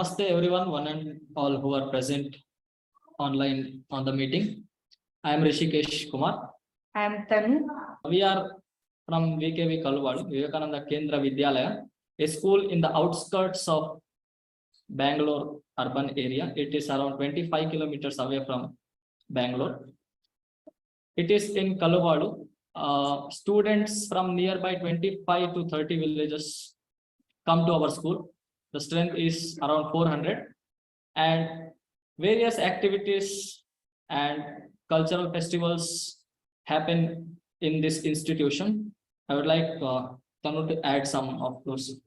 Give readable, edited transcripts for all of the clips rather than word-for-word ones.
Namaste everyone, one and all who are present online on the meeting. I am Rishi Kumar. I am Thanu. We are from VKV Kaluvadu, Vivekananda Kendra Vidyalaya, a school in the outskirts of Bangalore urban area. It is around 25 kilometers away from Bangalore. It is in Kaluvadu. Students from nearby 25 to 30 villages come to our school. The strength is around 400, and various activities and cultural festivals happen in this institution. I would like Thanu to add some of those.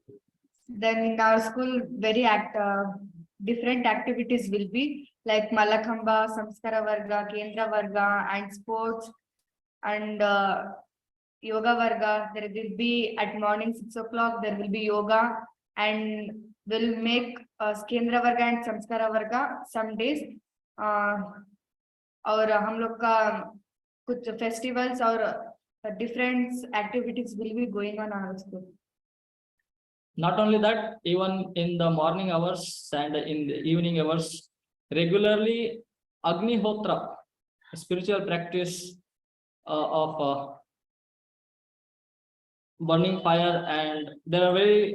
Then in our school, different activities will be like Malakhamba, Samskara Varga, Kendra Varga, and sports and yoga Varga. There will be at morning 6 o'clock. There will be yoga, and we'll make Kendra Varga and Samskara Varga some days. और हम लोग का कुछ festivals और different activities will be going on our school. Not only that, even in the morning hours and in the evening hours, regularly Agnihotra, spiritual practice of burning fire, and there are very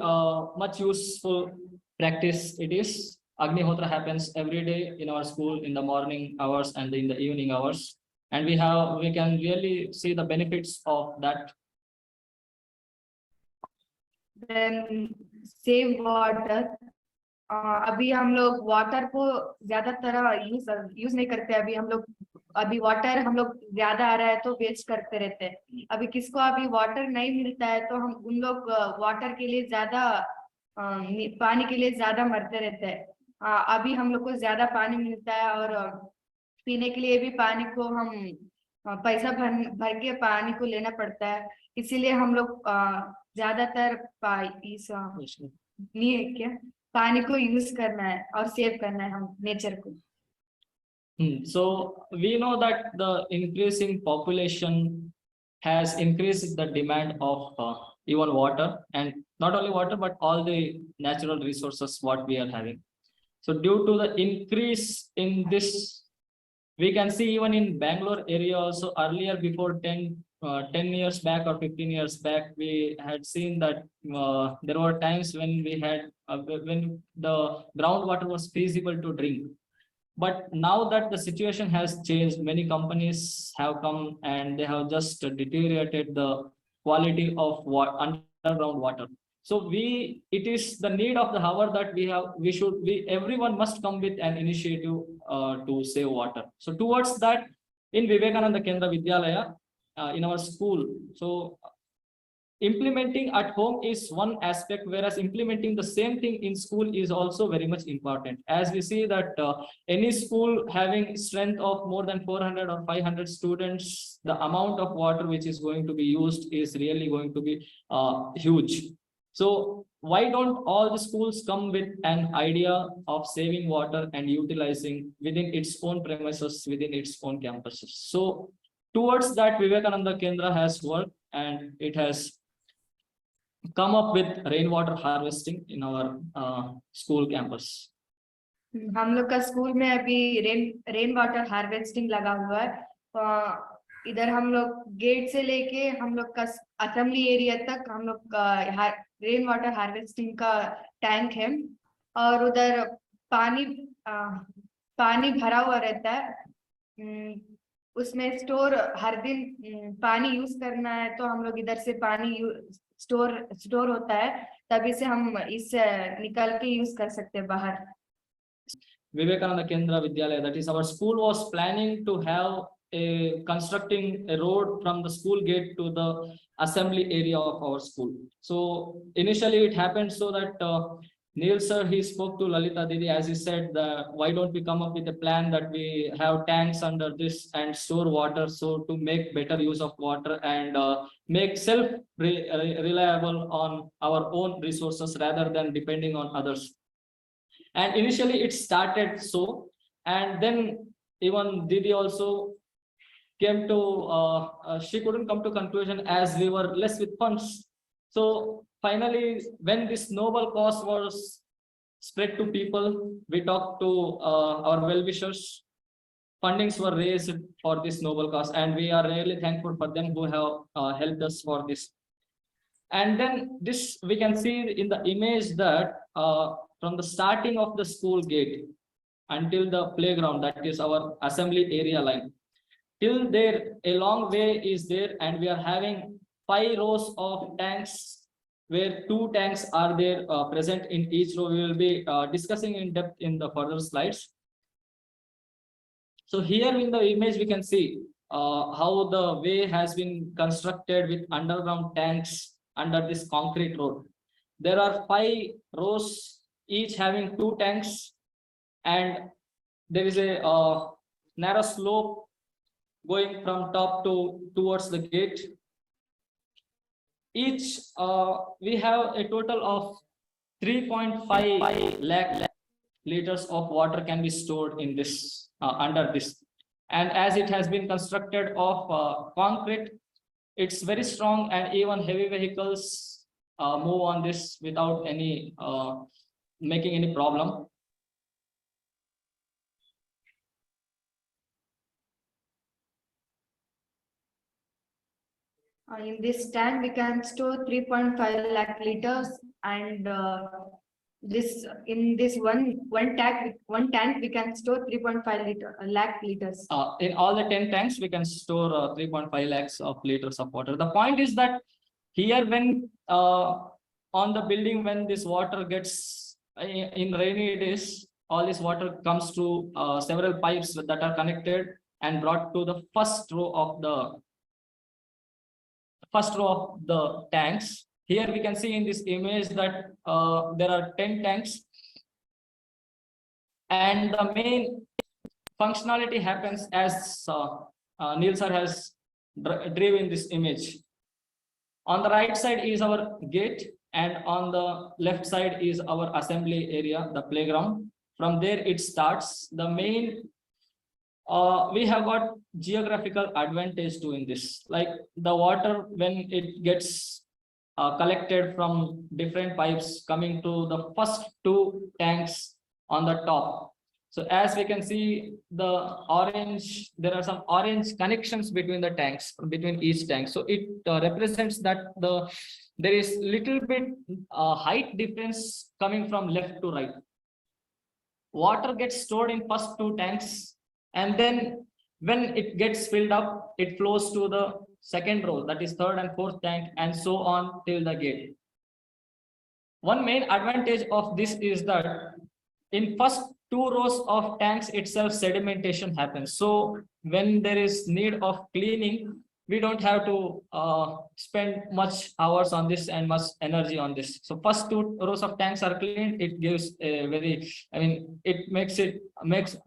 much useful practice. It is Agnihotra happens every day in our school in the morning hours and in the evening hours, and we can really see the benefits of that. Then save water. अभी हम लोग water को ज्यादातर use नहीं करते. अभी water हम लोग ज्यादा आ रहा है तो वेस्ट करते रहते हैं. अभी किसको अभी वाटर नहीं मिलता है तो हम उन लोग वाटर के लिए ज्यादा पानी के लिए ज्यादा मरते रहते हैं. अभी हम लोग को ज्यादा पानी मिलता है और पीने के लिए भी पानी को हम पैसा भर के पानी को लेना पड़ता है. इसीलिए हम लोग ज्यादातर पानी को यूज करना है और सेव करना है हम नेचर को. So we know that the increasing population has increased the demand of even water, and not only water but all the natural resources what we are having. So due to the increase in this, we can see even in Bangalore area also, earlier before 10 years back or 15 years back, we had seen that there were times when we had when the groundwater was feasible to drink. But now that the situation has changed, many companies have come and they have just deteriorated the quality of underground water. So it is the need of the hour that everyone must come with an initiative to save water. So towards that, in Vivekananda Kendra Vidyalaya, in our school, so implementing at home is one aspect, whereas implementing the same thing in school is also very much important. As we see that any school having strength of more than 400 or 500 students, the amount of water which is going to be used is really going to be huge. So why don't all the schools come with an idea of saving water and utilizing within its own premises, within its own campuses? So towards that, Vivekananda Kendra has worked, and it has come up with rainwater harvesting in our school campus. हम लोग का school में अभी rain water harvesting लगा हुआ है. इधर हम लोग गेट से लेके हम लोग का असेंबली एरिया तक हम लोग का रेन वाटर हार्वेस्टिंग का टैंक है, और उधर पानी भरा हुआ रहता है. उसमें स्टोर हर दिन पानी यूज करना है तो हम लोग इधर से पानी स्टोर होता है, तभी से हम इससे निकाल के यूज कर सकते हैं बाहर. Vivekananda Kendra Vidyalaya, that is our school, was planning to have constructing a road from the school gate to the assembly area of our school. So initially it happened so that Neil sir, he spoke to Lalita Didi, as he said, why don't we come up with a plan that we have tanks under this and store water, so to make better use of water and make self-reliable on our own resources rather than depending on others. And initially it started so, and then even Didi also came to, she couldn't come to conclusion as we were less with funds. So finally, when this noble cause was spread to people. We talked to our well-wishers. Fundings were raised for this noble cause, and we are really thankful for them who have helped us for this. And then this we can see in the image that from the starting of the school gate until the playground, that is our assembly area line, till there a long way is there, and we are having 5 rows of tanks where 2 tanks are there present in each row. We will be discussing in depth in the further slides. So here in the image we can see how the way has been constructed with underground tanks under this concrete road. There are 5 rows, each having 2 tanks, and there is a narrow slope going from top to towards the gate. Each we have a total of 3.5 lakh liters of water can be stored in this under this, and as it has been constructed of concrete, it's very strong, and even heavy vehicles move on this without any making any problem. In this tank, we can store 3.5 lakh liters, and this in this one tank we can store 3.5 lakh liters. In all the 10 tanks, we can store 3.5 lakhs of liters of water. The point is that here, when on the building, when this water gets in rainy days, all this water comes to several pipes that are connected and brought to the first row of the tanks. Here we can see in this image that there are 10 tanks, and the main functionality happens as Neil sir has driven this image. On the right side is our gate, and on the left side is our assembly area, the playground. From there it starts. The main we have got geographical advantage doing this. Like the water, when it gets collected from different pipes coming to the first 2 tanks on the top. So as we can see, the orange, there are some orange connections between the tanks, between each tank. So it represents that there is little bit height difference coming from left to right. Water gets stored in first 2 tanks, and then when it gets filled up, it flows to the second row, that is third and fourth tank, and so on till the gate. One main advantage of this is that in first 2 rows of tanks itself, sedimentation happens. So when there is need of cleaning, we don't have to spend much hours on this and much energy on this. So first 2 rows of tanks are cleaned. It gives a very, it makes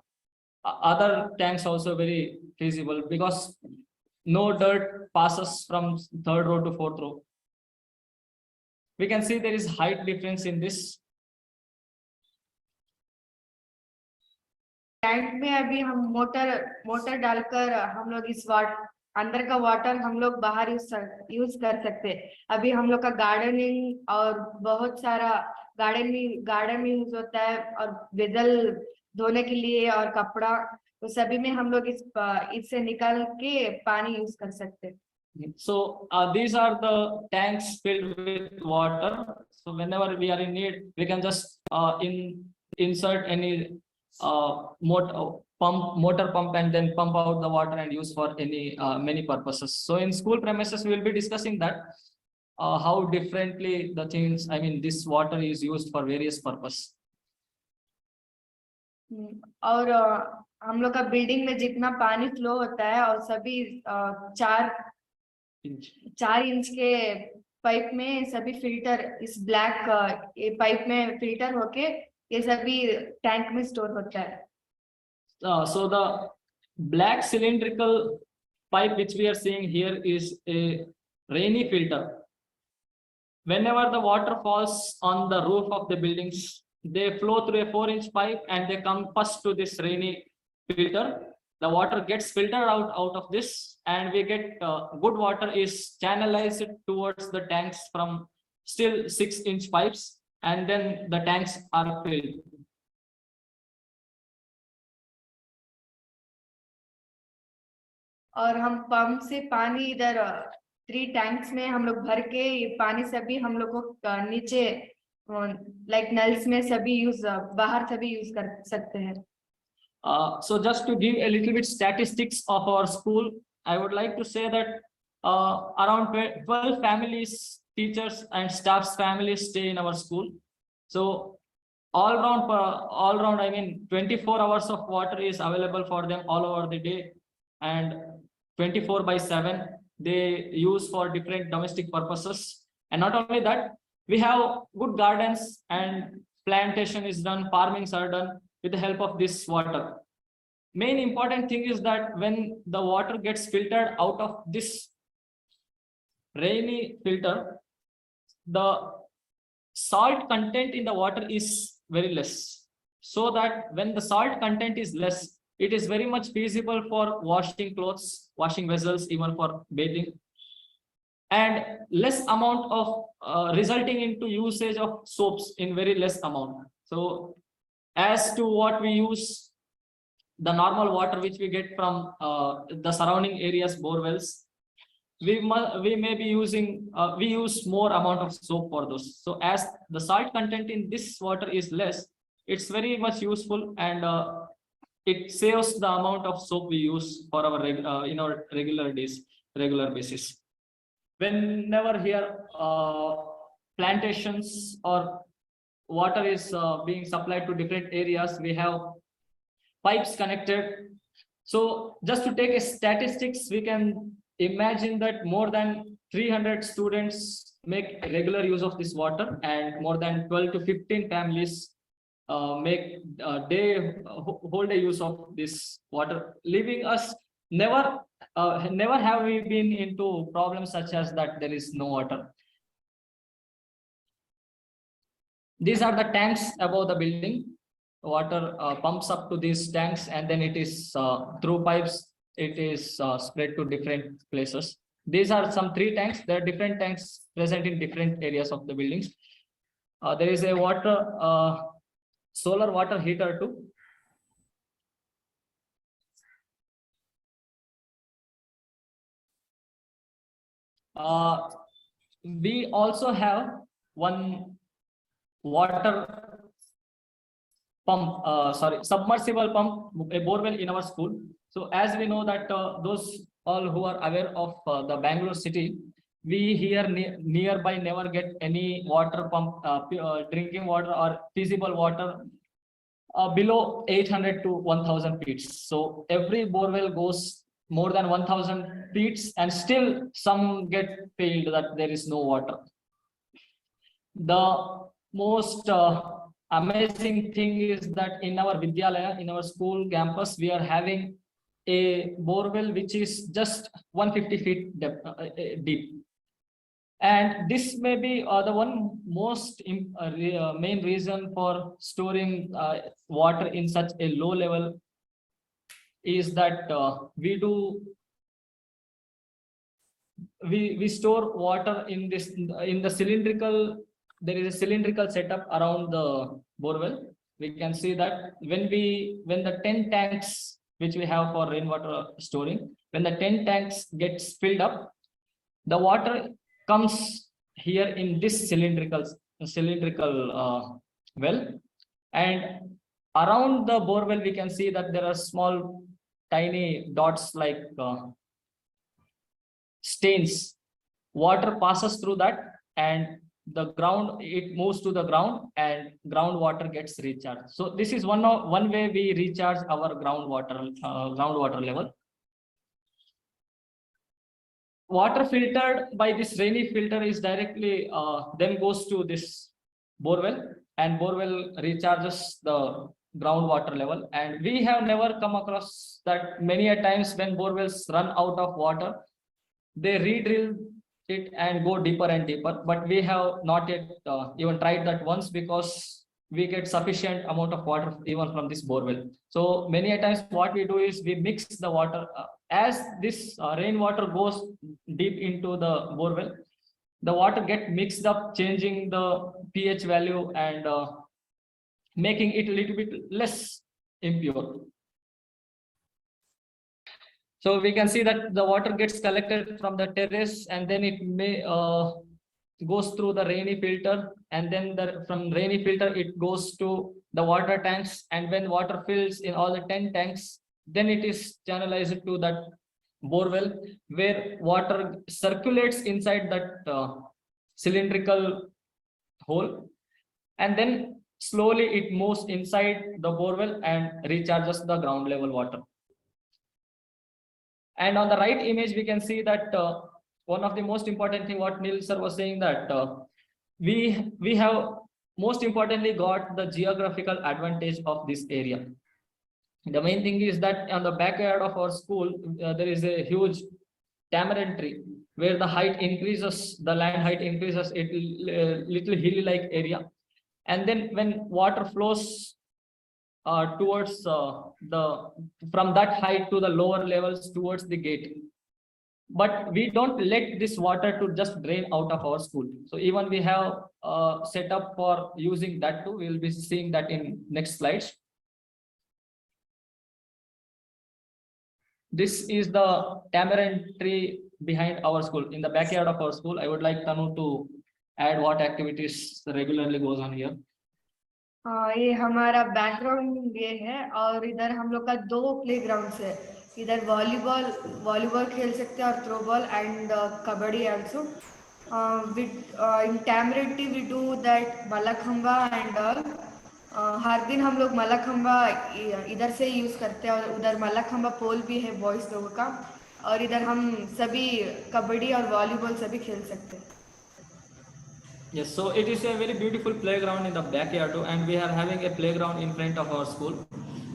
other tanks also very feasible, because no dirt passes from third row to fourth row. We can see there is height difference in this. Tank में अभी हम motor डालकर हम लोग इस अंदर का water हम लोग बाहर यूज कर सकते हैं। अभी हम लोग का गार्डनिंग और बहुत सारा गार्डन में यूज होता है, और वेदल धोने के लिए और कपड़ा, तो सभी में हम लोग इससे निकाल के पानी यूज कर सकते हैं। So these are the tanks filled with water. So whenever we are in need, we can just insert any motor pump and then pump out the water and use for any many purposes. So in school premises, we will be discussing that how differently the things, this water is used for various purpose. और हम लोग का building में जितना पानी flow होता है, और सभी 4 इंच के पाइप में सभी फिल्टर, इस ब्लैक पाइप में फिल्टर होके ये सभी टैंक में स्टोर होता है। So the black cylindrical pipe which we are seeing here is a rainy filter. Whenever the water falls on the roof of the buildings, they flow through a 4-inch pipe and they come first to this rainy filter. The water gets filtered out of this, and we get good water is channelized towards the tanks from still 6-inch pipes. and then the tanks are filled. और हम pump से पानी इधर 3 tanks में हम लोग भर के ये पानी सभी हम लोग को नीचे लाइक नल्स में सभी यूज बाहर सभी यूज कर सकते हैं. So just to give a little bit statistics of our school, I would like to say that around 12 families, teachers and staff's families stay in our school. So all round, I mean, 24 hours of water is available for them all over the day, and 24/7 they use for different domestic purposes. And not only that, we have good gardens and plantation is done, farmings are done with the help of this water. Main important thing is that when the water gets filtered out of this rainy filter, the salt content in the water is very less. So that when the salt content is less, it is very much feasible for washing clothes, washing vessels, even for bathing. And less amount of resulting into usage of soaps in very less amount. So as to what we use, the normal water which we get from the surrounding areas, bore wells, we may be using, we use more amount of soap for those. So as the salt content in this water is less, it's very much useful, and it saves the amount of soap we use for our regular basis. Whenever here plantations or water is being supplied to different areas, we have pipes connected. So just to take a statistics, we can imagine that more than 300 students make regular use of this water, and more than 12 to 15 families make whole day use of this water, leaving us never have we been into problems such as that there is no water. These are the tanks above the building. Water pumps up to these tanks, and then it is through pipes, it is spread to different places. These are some 3 tanks. There are different tanks present in different areas of the buildings. There is a solar water heater too. We also have one water pump, submersible pump, a borewell in our school. So as we know that those all who are aware of the Bangalore city, we here nearby never get any water pump, drinking water or feasible water below 800 to 1000 feet. So every borewell goes more than 1000 feet, and still some get failed that there is no water. The most amazing thing is that in our Vidyalaya, in our school campus, we are having a borewell which is just 150 feet deep. And this may be the one most main reason for storing water in such a low level is that we store water in the cylindrical. There is a cylindrical setup around the borewell. We can see that when the 10 tanks which we have for rainwater storing, when the 10 tanks gets filled up, the water comes here in this cylindrical well, and around the borewell we can see that there are small tiny dots like stains. Water passes through that, and it moves to the ground, and groundwater gets recharged. So this is one way we recharge our groundwater level. Water filtered by this rainy filter is directly then goes to this borewell, and borewell recharges the groundwater level. And we have never come across that. Many a times when borewells run out of water, they re-drill it and go deeper and deeper, but we have not yet even tried that once, because we get sufficient amount of water even from this borewell. So many a times what we do is we mix the water as this rainwater goes deep into the borewell. the water get mixed up, changing the pH value and making it a little bit less impure. So we can see that the water gets collected from the terrace and then it may goes through the rainy filter, and then from rainy filter it goes to the water tanks, and when water fills in all the 10 tanks, then it is channelized to that borewell, where water circulates inside that cylindrical hole, and then slowly it moves inside the borewell and recharges the ground level water. And on the right image, we can see that one of the most important thing what Neil sir was saying, that we have most importantly got the geographical advantage of this area. The main thing is that on the backyard of our school, there is a huge tamarind tree where the height increases, the land height increases, it little hilly like area. And then when water flows towards from that height to the lower levels towards the gate, but we don't let this water to just drain out of our school. So even we have set up for using that too. We'll be seeing that in next slides. This is the tamarind tree behind our school, in the backyard of our school. I would like Thanu to add what activities regularly goes on here. ये हमारा background ये है, और इधर हम लोग का 2 playgrounds है. इधर वॉलीबॉल खेल सकते हैं और throw ball and kabaddi also. In tamarind tree we do that mallakhamba and all. हर दिन हम लोग मल्लाखंबा इधर से यूज करते हैं, और उधर मल्लाखंबा पोल भी है बॉयज लोगों का, और इधर हम सभी कबड्डी और वॉलीबॉल सभी खेल सकते हैं. Yes, so it is a very beautiful playground in the backyard too, and we are having a playground in front of our school.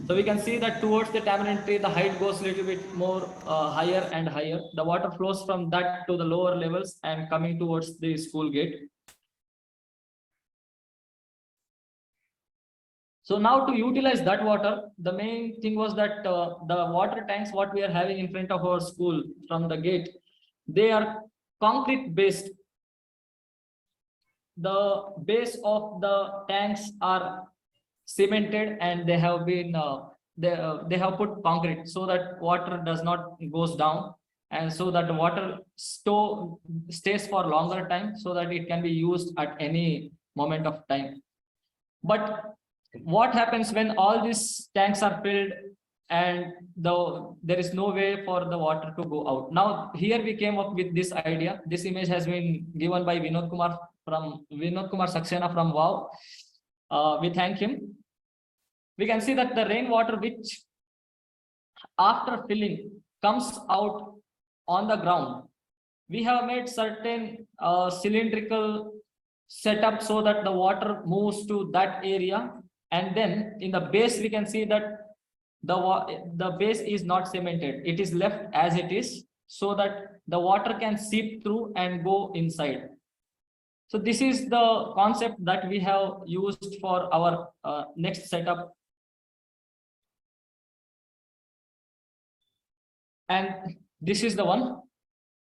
So we can see that towards the tamarind tree, the height goes a little bit more higher and higher. The water flows from that to the lower levels and coming towards the school gate. So now to utilize that water, the main thing was that the water tanks what we are having in front of our school from the gate, they are concrete based. The base of the tanks are cemented, and they have been they have put concrete so that water does not goes down, and so that the water stays for longer time, so that it can be used at any moment of time. But what happens when all these tanks are filled and there is no way for the water to go out? Now here we came up with this idea. This image has been given by Vinod Kumar Saxena from WOW. We thank him. We can see that the rainwater which after filling comes out on the ground, we have made certain cylindrical setup so that the water moves to that area, and then in the base we can see that the base is not cemented, it is left as it is, so that the water can seep through and go inside. So this is the concept that we have used for our next setup. And this is the one.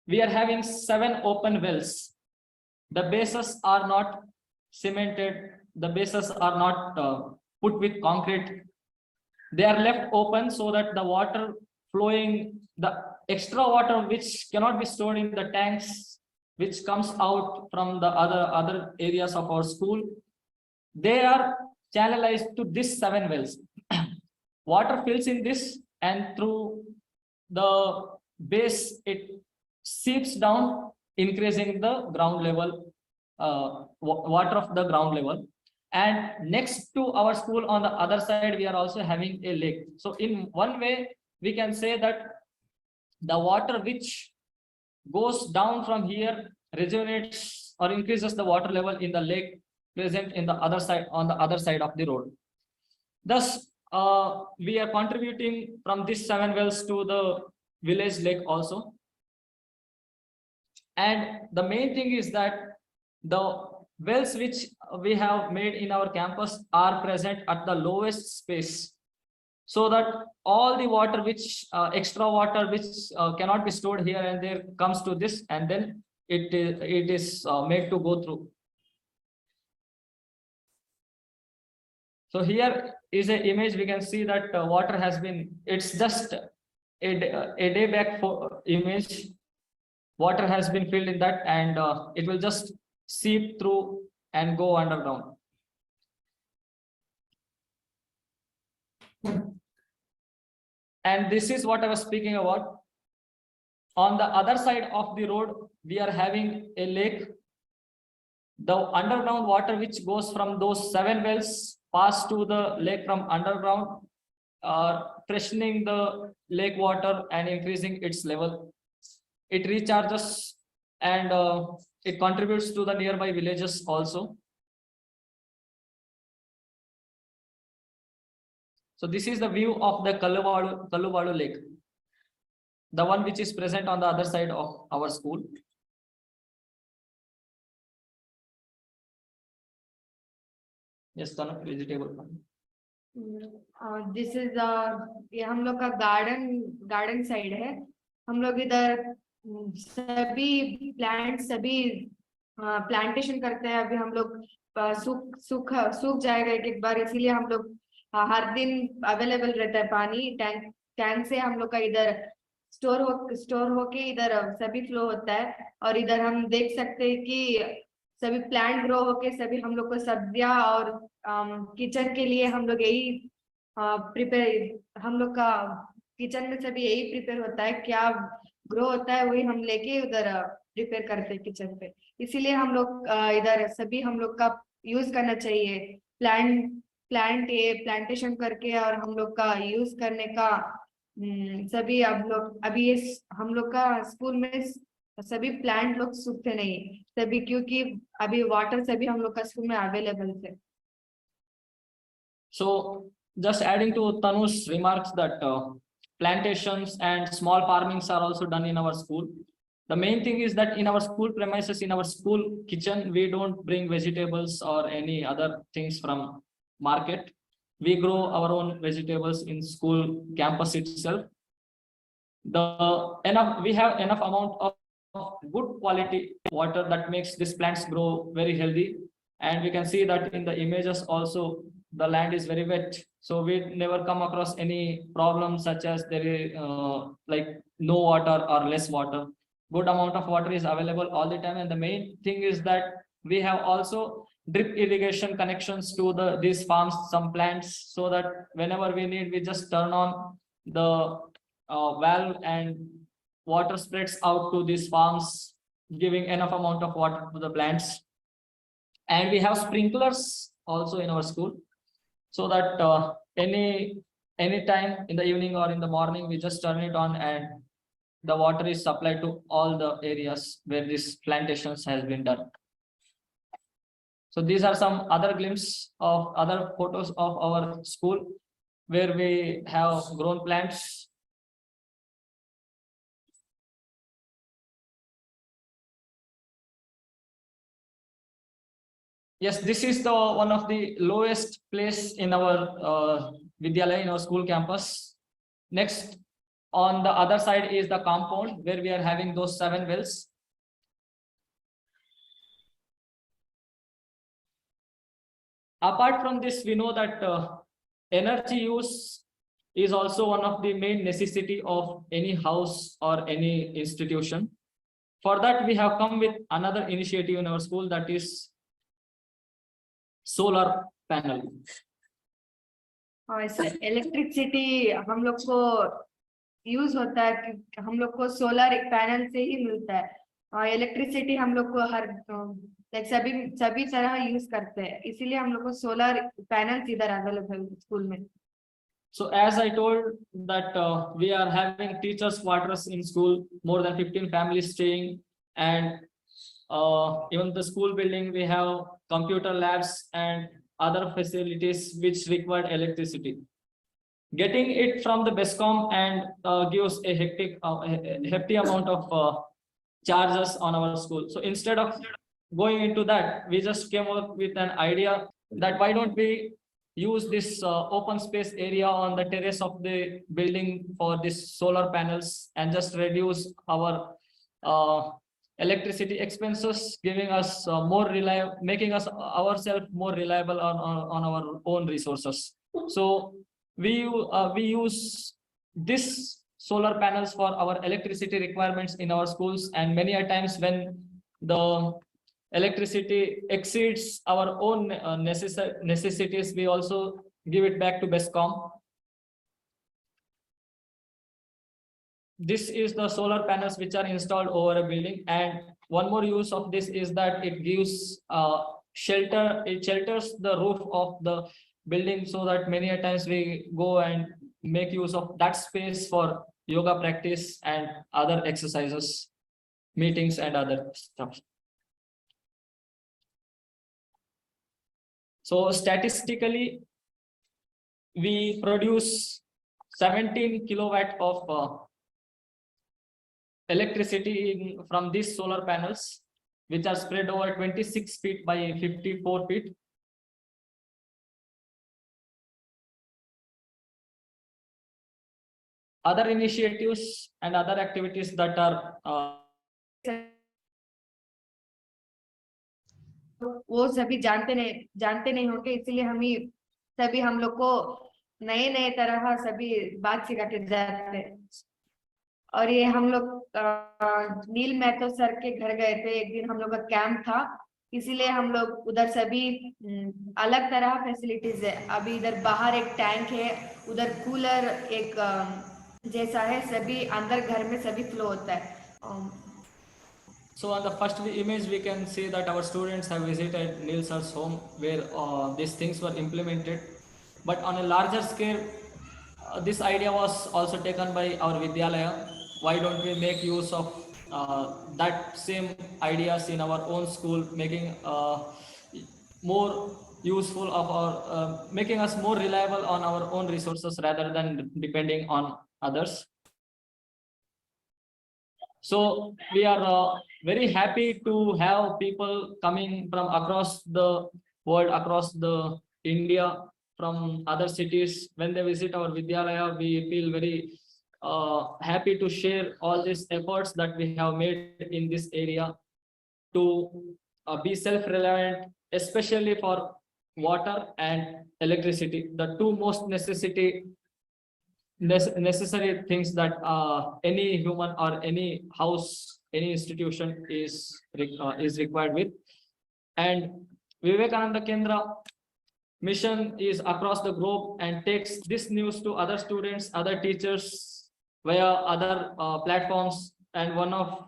We are having 7 open wells. The bases are not cemented. The bases are not put with concrete. They are left open so that the water flowing, the extra water which cannot be stored in the tanks, which comes out from the other areas of our school, they are channelized to these 7 wells. Water fills in this, and through the base it seeps down, increasing the ground level, water of the ground level. And next to our school on the other side, we are also having a lake. So in one way, we can say that the water which goes down from here rejuvenates or increases the water level in the lake present in the other side, on the other side of the road. Thus, we are contributing from these 7 wells to the village lake also. And the main thing is that the wells which we have made in our campus are present at the lowest space, so that all the water which extra water which cannot be stored here and there comes to this, and then it is made to go through. So here is an image. We can see that water has been, it's just a day back for image. Water has been filled in that, and it will just seep through and go underground. And this is what I was speaking about. On the other side of the road, we are having a lake. The underground water which goes from those 7 wells pass to the lake from underground, freshening the lake water and increasing its level. It recharges and it contributes to the nearby villages also. So this is the view of the Kalluvalu lake, the one which is present on the other side of our school. Yes, Thanu, vegetable farm. This is ये हम लोग का garden side है. हम लोग इधर सभी plant सभी प्लांटेशन करते हैं. अभी हम लोग सूख जाएगा एक बार, इसीलिए हम लोग हर दिन अवेलेबल रहता है पानी. टैंक से हम लोग का इधर स्टोर होके इधर सभी फ्लो होता है. और इधर हम देख सकते हैं कि सभी प्लांट ग्रो होके सभी हम लोग को सब्जियां और किचन के लिए हम लोग यही प्रिपेयर, हम लोग का किचन में सभी यही प्रिपेयर होता है. क्या ग्रो होता है वही हम लेके उधर प्रिपेयर करते हैं किचन पे. इसीलिए हम लोग इधर सभी हम लोग का यूज करना चाहिए. प्लांटेशन करके और हम लोग का यूज करने का सभी अभी ये हम लोग का स्कूल में सभी प्लांट लोग सूखते नहीं सभी, क्योंकि अभी वाटर सभी हम लोग का स्कूल में अवेलेबल है. So just adding to Tanu's remarks that plantations and small farmings are also done in our school. The main thing is that in our school premises, in our school kitchen, we don't bring vegetables or any other things from market. We grow our own vegetables in school campus itself. We have enough amount of good quality water that makes these plants grow very healthy. And we can see that in the images also, the land is very wet. So we never come across any problems such as there is like no water or less water. Good amount of water is available all the time. And the main thing is that we have also drip irrigation connections to these farms, some plants, so that whenever we need, we just turn on the valve and water spreads out to these farms, giving enough amount of water to the plants. And we have sprinklers also in our school, so that any time in the evening or in the morning, we just turn it on and the water is supplied to all the areas where this plantations has been done. So these are some other glimpses of other photos of our school where we have grown plants. Yes, this is the one of the lowest place in our Vidyalaya, in our school campus. Next, on the other side is the compound where we are having those 7 wells. Apart from this, we know that energy use is also one of the main necessity of any house or any institution. For that, we have come with another initiative in our school, that is solar panel. Electricity हम लोग को use होता है कि हम लोग को solar panel से ही मिलता है. और इलेक्ट्रिसिटी हम लोग को हर सभी तरह यूज करते हैं, इसीलिए हम लोग को सोलर पैनल इधर अवेलेबल स्कूल में. So as I told that we are having teachers quarters in school, more than 15 families staying, and even the school building, we have computer labs and other facilities which require electricity. Getting it from the BESCOM and gives a hefty amount of charges on our school. So instead of going into that, we just came up with an idea that why don't we use this open space area on the terrace of the building for this solar panels and just reduce our electricity expenses, giving us more reliable, making us ourselves more reliable on our own resources. So we use this solar panels for our electricity requirements in our schools, and many a times when the electricity exceeds our own necessities, we also give it back to Bescom. This is the solar panels which are installed over a building, and one more use of this is that it gives shelter. It shelters the roof of the building, so that many a times we go and make use of that space for yoga practice and other exercises, meetings and other stuff. So statistically, we produce 17 kilowatt of electricity from these solar panels, which are spread over 26 feet by 54 feet. Other initiatives and other activities that are वो सभी जानते नहीं होंगे, इसीलिए हम लोग को नए तरह सभी बात सिखाते जाते हैं। और ये हम लोग नील मेहतो सर के घर गए थे, एक दिन हम लोग का कैंप था, इसीलिए हम लोग उधर सभी अलग तरह फैसिलिटीज है। अभी इधर बाहर एक टैंक है, उधर कूलर एक जैसा है, सभी अंदर घर में सभी फ्लो होता है। So on the first image, we can see that our students have visited Neil sir's home, where these things were implemented. But on a larger scale, this idea was also taken by our Vidyalaya. Why don't we make use of that same ideas in our own school, making more useful of our, making us more reliable on our own resources rather than depending on others. So we are very happy to have people coming from across the world, across the India, from other cities. When they visit our Vidyalaya, we feel very happy to share all these efforts that we have made in this area to be self-reliant, especially for water and electricity, the two most necessary things that any human or any house, any institution is required with. And Vivekananda Kendra mission is across the globe and takes this news to other students, other teachers via other platforms. And one of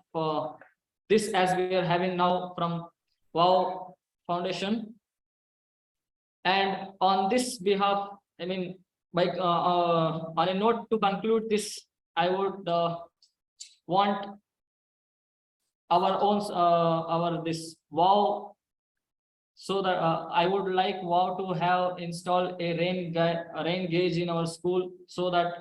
this, as we are having now from WOW Foundation. And on this behalf, I mean, on a note to conclude this, I would want our own our this WOW, so that I would like WOW to have installed a rain gauge in our school, so that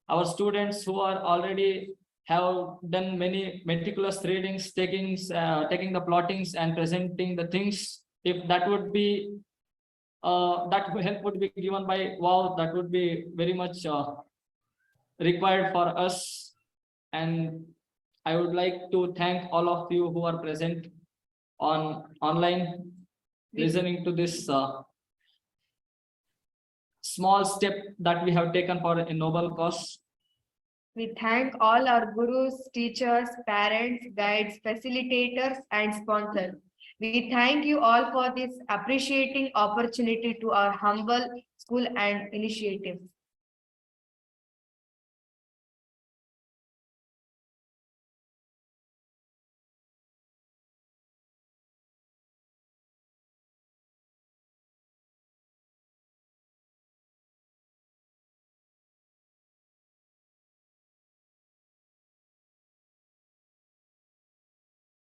our students who are already have done many meticulous readings, taking the plottings and presenting the things, if that would be that help would be given by WOW, that would be very much required for us. And I would like to thank all of you who are present online, listening to this small step that we have taken for a noble cause. We thank all our gurus, teachers, parents, guides, facilitators, and sponsors. We thank you all for this appreciating opportunity to our humble school and initiatives.